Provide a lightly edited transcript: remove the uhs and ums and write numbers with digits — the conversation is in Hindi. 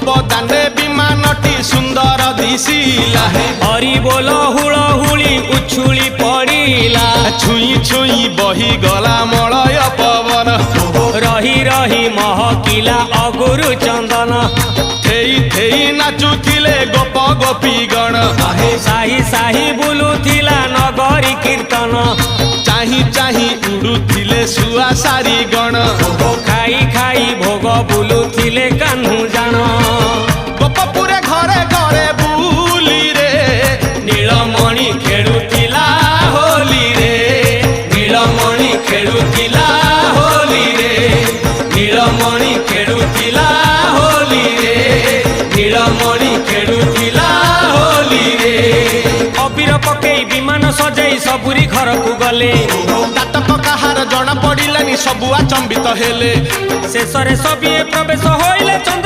गोपदाने विमानटी सुंदर दिशिला हरि बोल हुलहुली उछुली पड़िला छुई छुई बही गला मलय पवन रही रही महकिला अगुरु चंदन थेई थेई नाचुथिले गोप गोपी गण साही साही बुलुथिला नगरी कीर्तन चाही चाही उड़ुथिले सुआ सारी गण खाई खाई भोग बुलुथिले कान्हू जान गोपपुरे घरे घरे बुली रे नीलमणि खेलुथिला होली रे नीलमणि खेलुथिला होली रे नीलमणि खेलुथिला होली रे नीलमणि खेलुथिला होली रे अबीर पकेई विमान सजाई सबुरी घर को गले दातक काहार जଣା पड़िलानी सबु आचंबित हेले शेषरे सबिए प्रवेश होइले चंद्र